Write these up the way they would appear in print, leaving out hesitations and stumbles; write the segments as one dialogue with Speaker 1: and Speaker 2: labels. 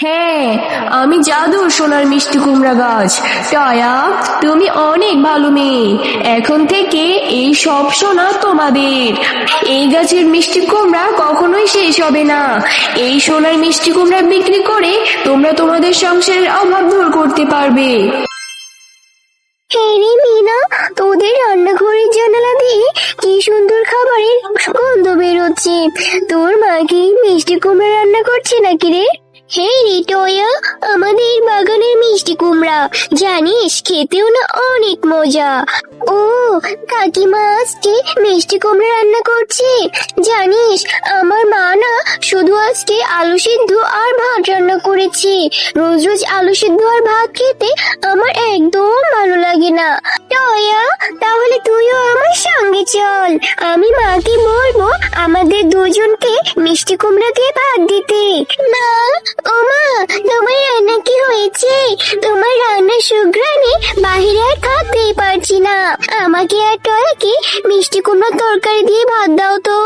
Speaker 1: হ্যাঁ, আমি জাদুর সোনার মিষ্টি কুমড়া গাছ। টয়া, তুমি অনেক ভালো মেয়ে। এখন থেকে এই সব সোনা তোমাদের। এই গাছের মিষ্টি কুমড়া কখনোই শেষ হবে না। এই সোনার মিষ্টি কুমড়া বিক্রি করে তোমরা তোমাদের সংসারের অভাব দূর করতে পারবে।
Speaker 2: হ্যাঁ রে মিনা, তোদের রান্নাঘরের জানালা দিয়ে কি সুন্দর খাবারের গন্ধ বেরোচ্ছে। তোর মা কি মিষ্টি কুমড়া রান্না করছে নাকি রে? হ্যাঁ রে টয়া, আমাদের বাগানের মিষ্টি কুমড়া, জানিস খেতেও না অনেক মজা। ও, কাকিমা আজকে মিষ্টি কুমড়া রান্না করছে। জানিস আমার মা না শুধু আজকে আলু সিদ্ধ আর ভাত রান্না করেছে। রোজ রোজ আলু সিদ্ধ আর ভাত খেতে আমার একদম ভালো লাগে না। টয়া, তাহলে তুইও আমার সঙ্গে চল। আমি মাকে বলবো আমাদের দুজনকে মিষ্টি কুমড়া দিয়ে ভাত দিতে। মা, ও মা, তোমার রান্না কি হয়েছে? তোমার রান্নার সুঘ্রাণে বাহিরে আর থাকতেই পারছি না। আমাকে আর টয়াকে মিষ্টি কুমড়ার তরকারি দিয়ে ভাত দাও তো।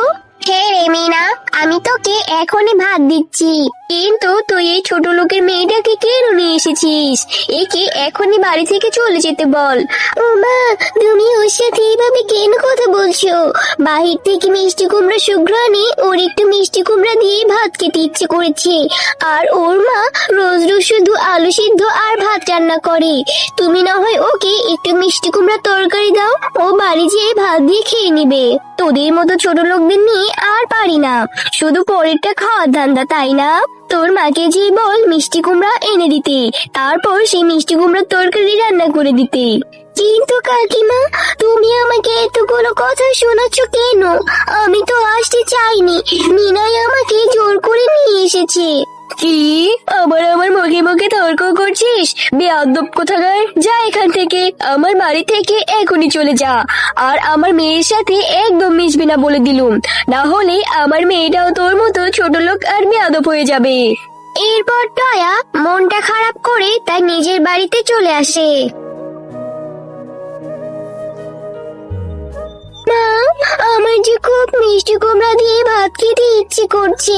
Speaker 2: হ্যাঁ রে মিনা, আমি তোকে এখনই ভাত দিচ্ছি। কিন্তু তুই এই ছোট লোকের মেয়েটাকে কেন নিয়ে এসেছিস? একে এখনই বাড়ি থেকে চলে যেতে বল। ও মা, তুমি ওর সাথে এইভাবে কেন কথা বলছো? বাহির থেকে মিষ্টি কুমড়া সুঘ্রাণে ওর একটু মিষ্টি কুমড়া দিয়ে ভাত খেতে ইচ্ছে করেছে। আর ওর মা রোজ রোজ শুধু আলু সিদ্ধ আর ভাত রান্না করে। তুমি না হয় ওকে একটু মিষ্টি কুমড়া তরকারি দাও, ও বাড়ি যেয়ে ভাত দিয়ে খেয়ে নিবে। তোদের মতো ছোট লোকদের নিয়ে আর পারি না, শুধু পরেরটা খাওয়ার ধান্দা, তাই না? তোর মাকে যে বল মিষ্টি কুমড়া এনে দিতে, তারপর সেই মিষ্টি কুমড়ার তরকারি রান্না করে দিতে। কিন্তু কাকিমা, তুমি আমাকে এতগুলো কথা শোনাচ্ছ কেন? আমি তো আসতে চাইনি, মিনাই আমাকে জোর করে নিয়ে এসেছে। কি, আবার আমার মুখে মুখে তর্ক করছিস? বেয়াদব কোথাকার, যা এখান থেকে, আমার বাড়ি থেকে এখনই চলে যা। আর আমার মেয়ের সাথে একদম মিশবি না বলে দিলুম, না হলে আমার মেয়েটাও তোর মতো ছোট লোক আর বেয়াদব হয়ে যাবে। এরপর টয়া মনটা খারাপ করে তার নিজের বাড়িতে চলে আসে। মা, আমার যে খুব মিষ্টি কুমড়া দিয়ে ভাত খেতে ইচ্ছে করছে।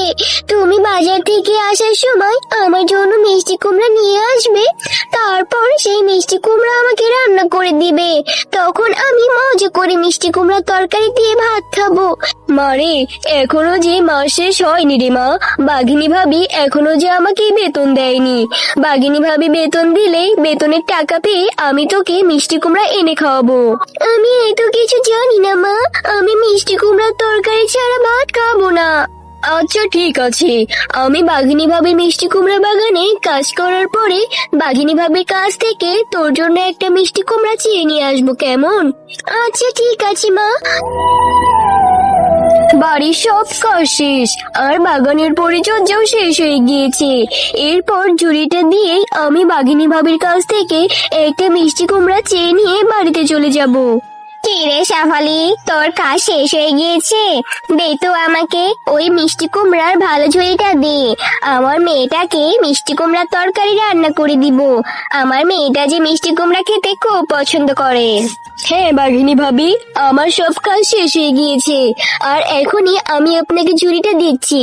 Speaker 2: তুমি বাজার থেকে আসার সময় আমার জন্য মিষ্টি কুমড়া নিয়ে আসবে। তারপর সেই মিষ্টি কুমড়া আমাকে রান্না করে দিবে। তখন আমি মজা করে মিষ্টি কুমড়া তরকারি দিয়ে ভাত খাবো। মারে, এখনো যে মাস শেষ হয়নি রে মা। বাঘিনী ভাবি এখনো যে আমাকে বেতন দেয়নি। বাঘিনী ভাবি বেতন দিলেই বেতনের টাকা পেয়ে আমি তোকে মিষ্টি কুমড়া এনে খাওয়াবো। আমি এত কিছু জানি না মা, আমি মিষ্টি কুমড়ার তরকারি ছাড়া ভাত খাবো না। আচ্ছা ঠিক আছে, আমি বাঘিনী ভাবির মিষ্টি কুমড়া বাগানে কাজ করার পরে বাঘিনী ভাবির কাছ থেকে তোর জন্য একটা মিষ্টি কুমড়া চেয়ে নিয়ে আসবো, কেমন? আচ্ছা ঠিক আছে মা। বাড়ির সব কাজ শেষ আর বাগানের পরিচর্যাও শেষ হয়ে গিয়েছে। এরপর ঝুড়িটা দিয়ে আমি বাঘিনী ভাবির কাছ থেকে একটা মিষ্টি কুমড়া চেয়ে নিয়ে বাড়িতে চলে যাব। কি রে শেফালি, তোর কাজ শেষ হয়ে গিয়েছে? দে তো আমাকে ওই মিষ্টি কুমড়ার ভালো ঝুড়িটা দে। আমার মেয়েটাকে মিষ্টি কুমড়ার তরকারি রান্না করে দিব। আমার মেয়েটা যে মিষ্টি কুমড়া খেতে খুব পছন্দ করে। হ্যাঁ বাঘিনী ভাবি, আমার সব কাজ শেষ হয়ে গিয়েছে আর এখনই আমি আপনাকে ঝুড়িটা দিচ্ছি।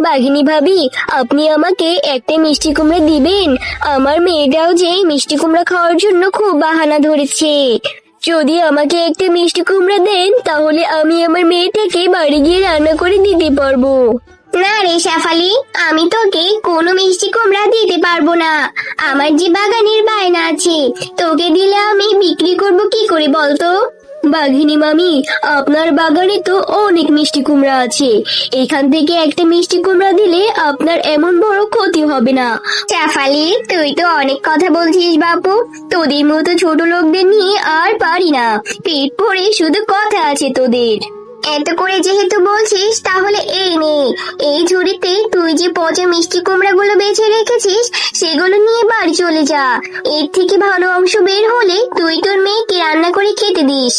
Speaker 2: বাঘিনী ভাবি, আপনি আমাকে একটা মিষ্টি কুমড়া দিবেন? আমার মেয়েটাও যে মিষ্টি কুমড়া খাওয়ার জন্য খুব বাহানা ধরেছে। যদি আমাকে একটা মিষ্টি কুমড়া দেন তাহলে আমি আমার মেয়েটাকে বাড়ি গিয়ে রান্না করে দিতে পারবো। না রে শেফালি, আমি তোকে কোনো মিষ্টি কুমড়া দিতে পারবো না। আমার যে বাগানের বায়না আছে, তোকে দিলে আমি বিক্রি করব কি করে বলতো? বাঘিনী মামি, আপনার বাগানে তো অনেক মিষ্টি কুমড়া আছে, এখান থেকে একটা মিষ্টি কুমড়া দিলে আপনার এমন বড় ক্ষতি হবে না। শেফালি, তুই তো অনেক কথা বলছিস বাপু। তোদের মতো ছোট লোকদের নিয়ে আর পারি না, পেট ভরে শুধু কথা আছে তোদের। এত করে যেহেতু বলছিস তাহলে এই নে, এই ঝুড়িতে তুই যে পচা মিষ্টি কুমড়া গুলো বেছে রেখেছিস সেগুলো নিয়ে বাড়ি চলে যা। এর থেকে ভালো অংশ বের হলে তুই তোর মেয়েকে রান্না করে খেতে দিস।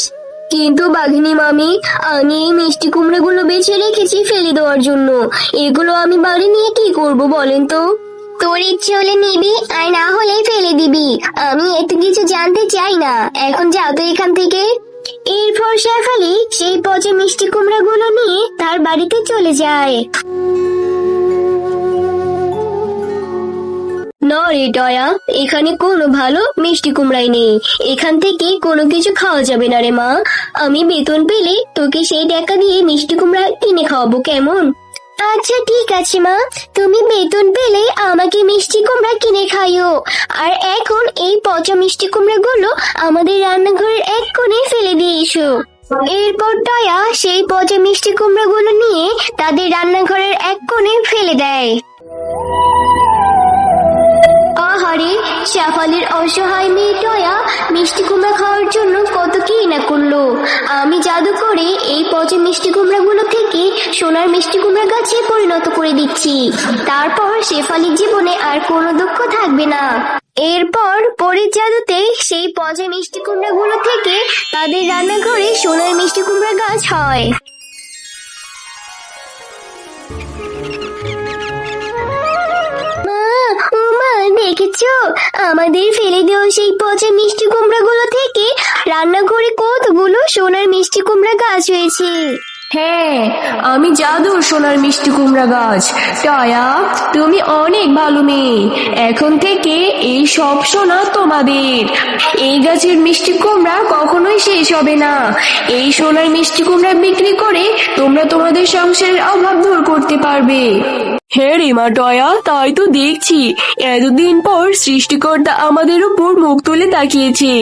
Speaker 2: কিন্তু বাঘিনী মামি, আমি এই মিষ্টি কুমড়া গুলো বেছে রেখেছি ফেলে দেওয়ার জন্য। এগুলো আমি বাড়ি নিয়ে কি করব বলেন তো? তোর ইচ্ছে হলে নিবি আর না হলে ফেলে দিবি। আমি এত কিছু জানতে চাই না, এখন যাও তো এখান থেকে। এরপর শেফালি সেই পচা মিষ্টি কুমড়া গুলো নিয়ে তার বাড়িতে চলে যায়। না রে টয়া, এখানে কোনো ভালো মিষ্টি কুমড়াই নেই। এখান থেকে কোনো কিছু খাওয়া যাবে না রে মা। আমি বেতন পেলে তোকে সেই টাকা দিয়ে মিষ্টি কুমড়া কিনে খাওয়াবো, কেমন? আচ্ছা ঠিক আছে মা, তুমি বেতন পেলে আমাকে মিষ্টি কুমড়া কিনে খাইও। আর এখন এই পচা মিষ্টি কুমড়া গুলো আমাদের রান্নাঘরের এক কোণে ফেলে দিয়ে এসো। এরপর টয়া সেই পচা মিষ্টি কুমড়া গুলো নিয়ে তাদের রান্নাঘরের এক কোণে ফেলে দেয়। আহারে, শেফালির অসহায় মেয়ে টয়া মিষ্টি কুমড়া খাওয়ার জন্য কত কি না করলো। আমি জাদু করে এই পচা মিষ্টি কুমড়া গুলো থেকে সোনার মিষ্টি কুমড়া গাছে পরিণত করে দিচ্ছি। তারপর শেফালির জীবনে আর কোনো দুঃখ থাকবে না। এরপর পরীর জাদুতে সেই পচা মিষ্টি কুমড়া গুলো থেকে তাদের রান্নাঘরে সোনার মিষ্টি কুমড়া গাছ হয়। দেখেছো, আমাদের ফেলে দেওয়া সেই পচা মিষ্টি কুমড়া গুলো থেকে রান্নাঘরে কতগুলো সোনার মিষ্টি কুমড়া গাছ হয়েছে।
Speaker 1: হ্যাঁ, আমি জাদুর সোনার মিষ্টি কুমড়া গাছ। টয়া, তুমি অনেক ভালো মেয়ে। এখন থেকে এই সব সোনা তোমাদের। এই গাছের মিষ্টি কুমড়া কখনোই শেষ হবে না। এই সোনার মিষ্টি কুমড়া বিক্রি করে তোমরা তোমাদের সংসারের অভাব দূর করতে পারবে। হ্যাঁ রে মা টয়া, তাই তো দেখছি। এতদিন পর সৃষ্টিকর্তা আমাদের উপর মুখ তুলে তাকিয়েছে।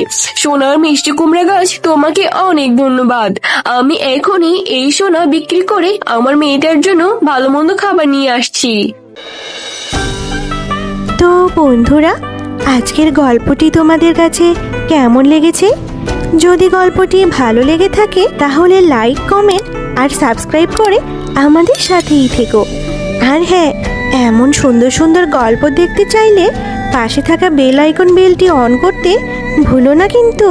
Speaker 1: সোনার মিষ্টি কুমড়া গাছ, তোমাকে অনেক ধন্যবাদ। আমি এখনই এই সোনা বিক্রি করে আমার মেয়েটার জন্য ভালো মন্দ খাবার নিয়ে আসছি।
Speaker 3: তো বন্ধুরা, আজকের গল্পটি তোমাদের কাছে কেমন লেগেছে? যদি গল্পটি ভালো লেগে থাকে তাহলে লাইক, কমেন্ট আর সাবস্ক্রাইব করে আমাদের সাথেই থেকো। আর হ্যাঁ, এমন সুন্দর সুন্দর গল্প দেখতে চাইলে পাশে থাকা বেল আইকন বেলটি অন করতে ভুলো না কিন্তু।